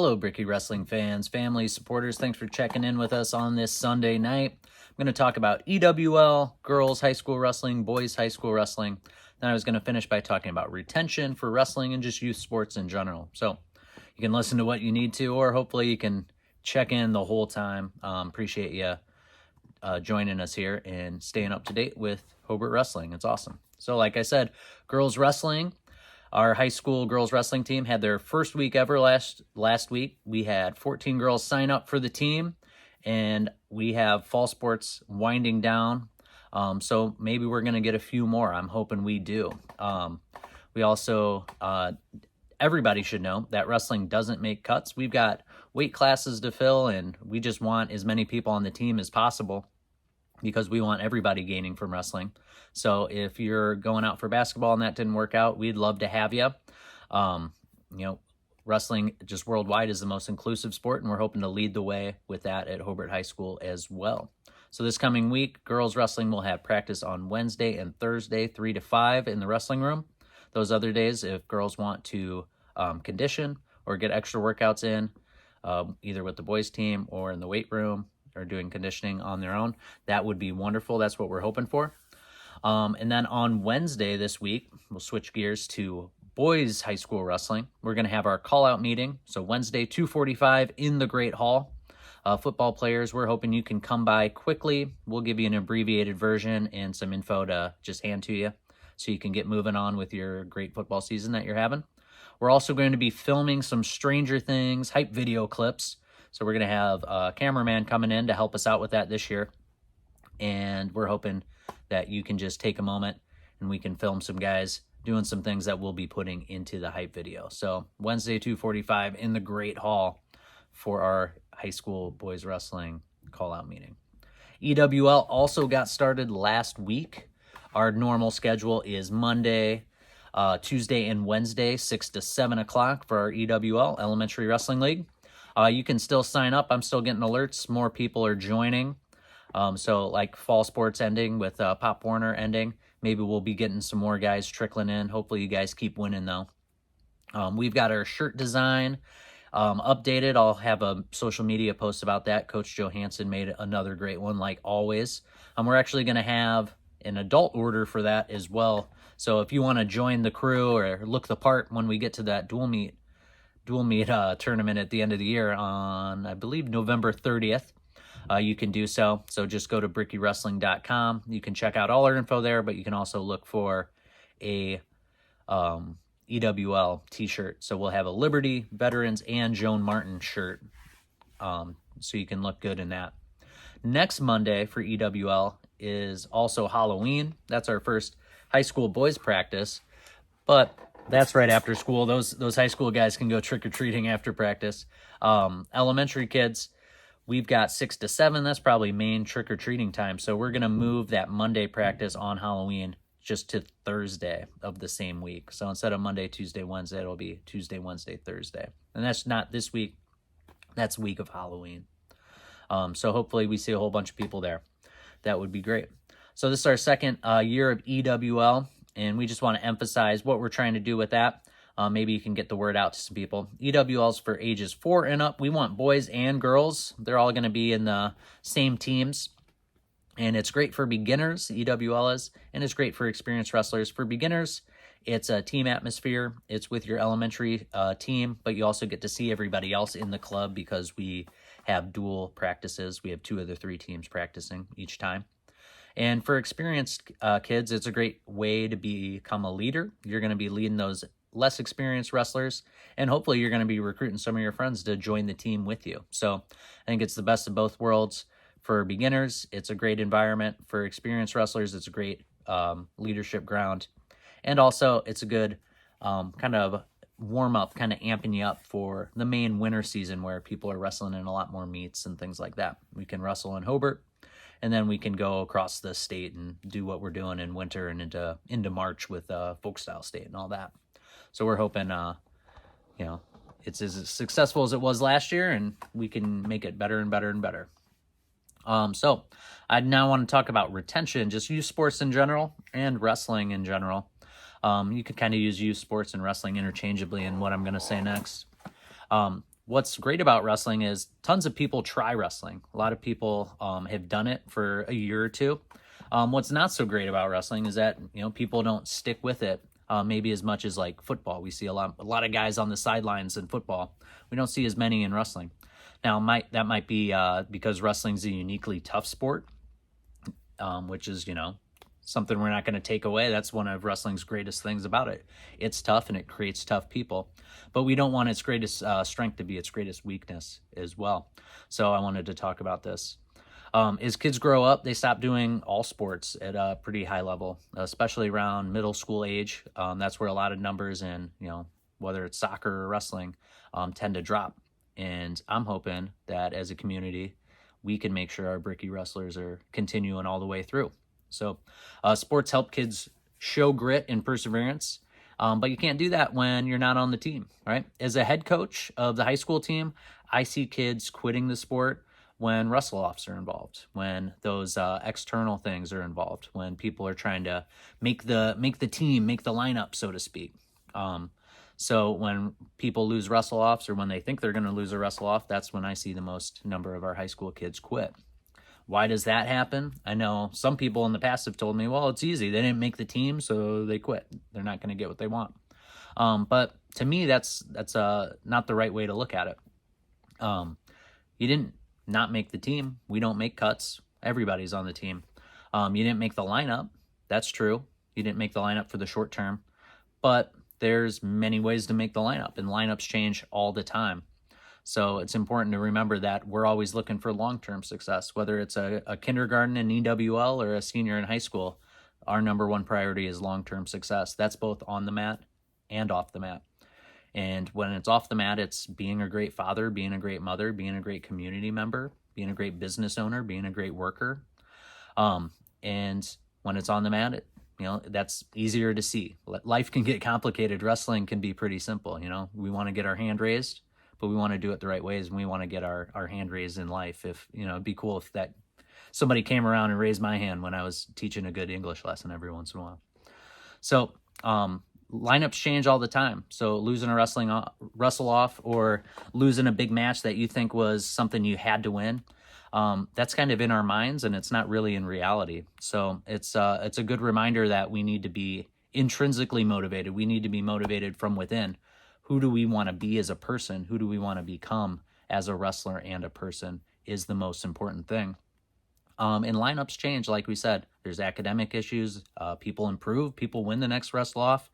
Hello, Bricky Wrestling fans, family, supporters. Thanks for checking in with us on this Sunday night. I'm going to talk about EWL, girls high school wrestling, boys high school wrestling. Then I was going to finish by talking about retention for wrestling and just youth sports in general. So you can listen to what you need to, or hopefully you can check in the whole time. Appreciate you joining us here and staying up to date with Hobart Wrestling. It's awesome. So like I said, girls wrestling. Our high school girls wrestling team had their first week ever last week. We had 14 girls sign up for the team, and we have fall sports winding down. So maybe we're going to get a few more. I'm hoping we do. We also, everybody should know that wrestling doesn't make cuts. We've got weight classes to fill, and we just want as many people on the team as possible because we want everybody gaining from wrestling. So if you're going out for basketball and that didn't work out, we'd love to have you. Wrestling just worldwide is the most inclusive sport, and we're hoping to lead the way with that at Hobart High School as well. So this coming week, girls wrestling will have practice on Wednesday and Thursday, 3 to 5 in the wrestling room. Those other days, if girls want to condition or get extra workouts in, either with the boys team or in the weight room, or doing conditioning on their own, that would be wonderful. That's what we're hoping for. And then on Wednesday this week, we'll switch gears to boys high school wrestling. We're going to have our call-out meeting. So Wednesday, 2:45 in the Great Hall. Football players, we're hoping you can come by quickly. We'll give you an abbreviated version and some info to just hand to you so you can get moving on with your great football season that you're having. We're also going to be filming some Stranger Things hype video clips. So we're going to have a cameraman coming in to help us out with that this year. And we're hoping that you can just take a moment and we can film some guys doing some things that we'll be putting into the hype video. So Wednesday, 2:45 in the Great Hall for our high school boys wrestling call-out meeting. EWL also got started last week. Our normal schedule is Monday, Tuesday, and Wednesday, 6 to 7 o'clock for our EWL, Elementary Wrestling League. You can still sign up. I'm still getting alerts. More people are joining. So like fall sports ending with Pop Warner ending, maybe we'll be getting some more guys trickling in. Hopefully you guys keep winning though. We've got our shirt design updated. I'll have a social media post about that. Coach Johansson made another great one like always. We're actually going to have an adult order for that as well. So if you want to join the crew or look the part when we get to that dual meet tournament at the end of the year on, I believe, November 30th. You can do so. So just go to brickywrestling.com. You can check out all our info there, but you can also look for a EWL t-shirt. So we'll have a Liberty, Veterans, and Joan Martin shirt. So you can look good in that. Next Monday for EWL is also Halloween. That's our first high school boys practice. But that's right after school. Those high school guys can go trick-or-treating after practice. Elementary kids, we've got 6 to 7. That's probably main trick-or-treating time. So we're going to move that Monday practice on Halloween just to Thursday of the same week. So instead of Monday, Tuesday, Wednesday, it'll be Tuesday, Wednesday, Thursday. And that's not this week. That's week of Halloween. So hopefully we see a whole bunch of people there. That would be great. So this is our second year of EWL. And we just want to emphasize what we're trying to do with that. Maybe you can get the word out to some people. EWL's for ages 4 and up. We want boys and girls. They're all going to be in the same teams. And it's great for beginners, EWL is, and it's great for experienced wrestlers. For beginners, it's a team atmosphere. It's with your elementary team, but you also get to see everybody else in the club because we have dual practices. We have 2 of the 3 teams practicing each time. And for experienced kids, it's a great way to become a leader. You're going to be leading those less experienced wrestlers, and hopefully you're going to be recruiting some of your friends to join the team with you. So I think it's the best of both worlds. For beginners, it's a great environment. For experienced wrestlers, it's a great leadership ground. And also, it's a good kind of warm-up, kind of amping you up for the main winter season where people are wrestling in a lot more meets and things like that. We can wrestle in Hobart, and then we can go across the state and do what we're doing in winter and into March with folk style state and all that. So we're hoping, it's as successful as it was last year, and we can make it better and better and better. So I now want to talk about retention, just youth sports in general and wrestling in general. You could kind of use youth sports and wrestling interchangeably in what I'm going to say next. what's great about wrestling is tons of people try wrestling. A lot of people have done it for a year or two. What's not so great about wrestling is that, people don't stick with it maybe as much as like football. We see a lot of guys on the sidelines in football. We don't see as many in wrestling. Now, that might be because wrestling's a uniquely tough sport, which is, something we're not going to take away. That's one of wrestling's greatest things about it. It's tough and it creates tough people. But we don't want its greatest strength to be its greatest weakness as well. So I wanted to talk about this. As kids grow up, they stop doing all sports at a pretty high level, especially around middle school age. That's where a lot of numbers in, whether it's soccer or wrestling, tend to drop. And I'm hoping that as a community, we can make sure our Bricky wrestlers are continuing all the way through. So sports help kids show grit and perseverance, but you can't do that when you're not on the team, right? As a head coach of the high school team, I see kids quitting the sport when wrestle-offs are involved, when those external things are involved, when people are trying to make the team, make the lineup, so to speak. So when people lose wrestle-offs or when they think they're going to lose a wrestle-off, that's when I see the most number of our high school kids quit. Why does that happen? I know some people in the past have told me, well, it's easy. They didn't make the team, so they quit. They're not going to get what they want. But to me, that's not the right way to look at it. You didn't not make the team. We don't make cuts. Everybody's on the team. You didn't make the lineup. That's true. You didn't make the lineup for the short term. But there's many ways to make the lineup, and lineups change all the time. So it's important to remember that we're always looking for long-term success, whether it's a kindergarten in EWL or a senior in high school. Our number one priority is long-term success. That's both on the mat and off the mat. And when it's off the mat, it's being a great father, being a great mother, being a great community member, being a great business owner, being a great worker. And when it's on the mat, that's easier to see. Life can get complicated. Wrestling can be pretty simple. We want to get our hand raised, but we want to do it the right ways, and we want to get our hand raised in life. If, it'd be cool if that somebody came around and raised my hand when I was teaching a good English lesson every once in a while. So, lineups change all the time. So losing a wrestle off or losing a big match that you think was something you had to win, that's kind of in our minds, and it's not really in reality. So it's a good reminder that we need to be intrinsically motivated. We need to be motivated from within. Who do we want to be as a person? Who do we want to become as a wrestler and a person is the most important thing. And lineups change, like we said. There's academic issues. People improve. People win the next wrestle off.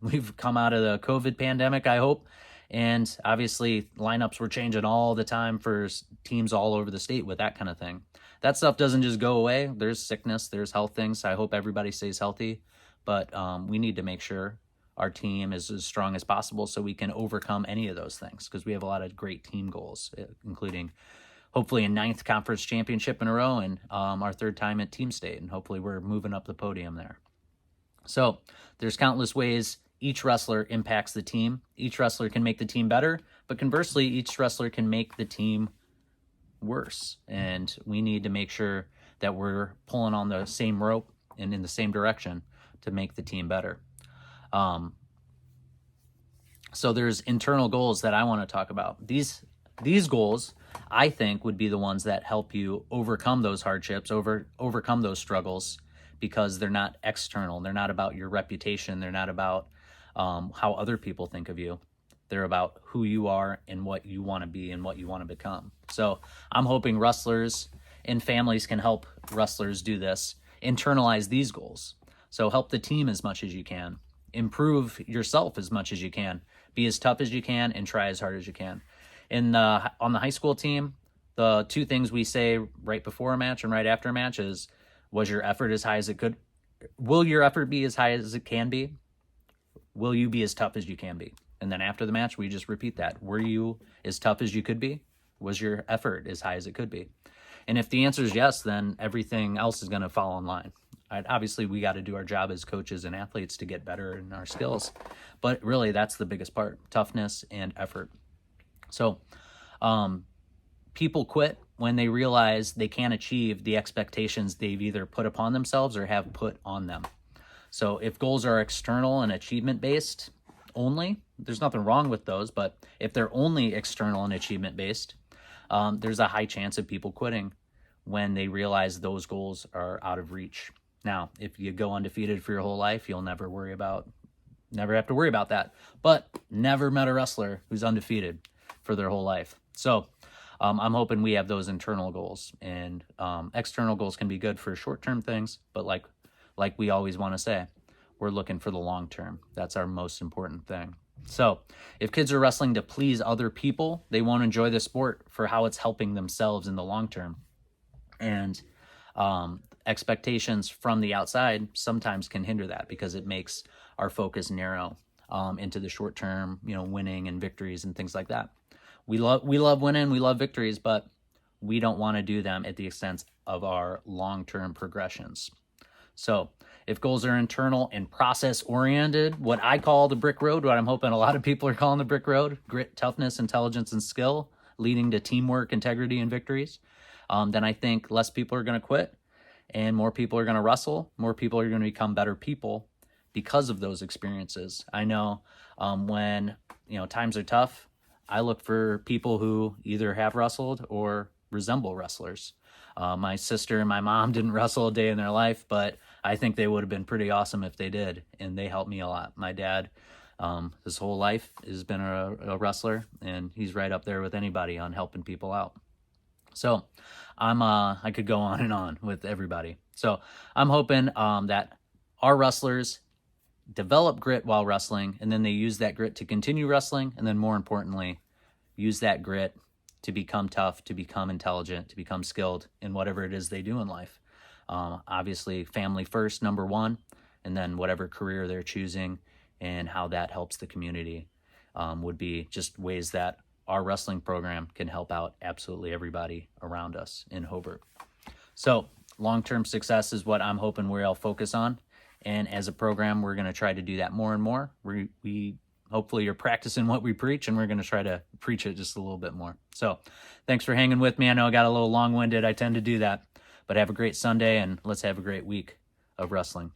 We've come out of the COVID pandemic, I hope. And obviously, lineups were changing all the time for teams all over the state with that kind of thing. That stuff doesn't just go away. There's sickness. There's health things. I hope everybody stays healthy. But we need to make sure our team is as strong as possible so we can overcome any of those things, because we have a lot of great team goals, including hopefully a 9th conference championship in a row and our 3rd time at team state. And hopefully we're moving up the podium there. So there's countless ways each wrestler impacts the team. Each wrestler can make the team better, but conversely, each wrestler can make the team worse. And we need to make sure that we're pulling on the same rope and in the same direction to make the team better. So there's internal goals that I want to talk about. These goals, I think, would be the ones that help you overcome those hardships, overcome those struggles, because they're not external. They're not about your reputation. They're not about how other people think of you. They're about who you are and what you want to be and what you want to become. So I'm hoping wrestlers and families can help wrestlers do this, internalize these goals. So help the team as much as you can. Improve yourself as much as you can. Be as tough as you can and try as hard as you can. On the high school team, the 2 things we say right before a match and right after a match is, was your effort as high as it could? Will your effort be as high as it can be? Will you be as tough as you can be? And then after the match, we just repeat that. Were you as tough as you could be? Was your effort as high as it could be? And if the answer is yes, then everything else is going to fall in line. Obviously, we got to do our job as coaches and athletes to get better in our skills. But really, that's the biggest part, toughness and effort. So people quit when they realize they can't achieve the expectations they've either put upon themselves or have put on them. So if goals are external and achievement-based only, there's nothing wrong with those, but if they're only external and achievement based, there's a high chance of people quitting when they realize those goals are out of reach. Now, if you go undefeated for your whole life, you'll never have to worry about that. But never met a wrestler who's undefeated for their whole life. So I'm hoping we have those internal goals, and external goals can be good for short-term things, but like we always want to say, we're looking for the long term. That's our most important thing. So if kids are wrestling to please other people, they won't enjoy the sport for how it's helping themselves in the long term. And expectations from the outside sometimes can hinder that, because it makes our focus narrow into the short term, winning and victories and things like that. We love winning, we love victories, but we don't want to do them at the expense of our long-term progressions. So if goals are internal and process-oriented, what I call the brick road, what I'm hoping a lot of people are calling the brick road, grit, toughness, intelligence, and skill, leading to teamwork, integrity, and victories, then I think less people are going to quit, and more people are going to wrestle. More people are going to become better people because of those experiences. I know when times are tough, I look for people who either have wrestled or resemble wrestlers. My sister and my mom didn't wrestle a day in their life, but I think they would have been pretty awesome if they did, and they helped me a lot. My dad, his whole life, has been a wrestler, and he's right up there with anybody on helping people out. So I could go on and on with everybody. So I'm hoping that our wrestlers develop grit while wrestling, and then they use that grit to continue wrestling, and then more importantly, use that grit to become tough, to become intelligent, to become skilled in whatever it is they do in life. Obviously, family first, number one, and then whatever career they're choosing and how that helps the community would be just ways that our wrestling program can help out absolutely everybody around us in Hobart. So long-term success is what I'm hoping we'll focus on. And as a program, we're going to try to do that more and more. We hopefully are practicing what we preach, and we're going to try to preach it just a little bit more. So thanks for hanging with me. I know I got a little long-winded. I tend to do that. But have a great Sunday, and let's have a great week of wrestling.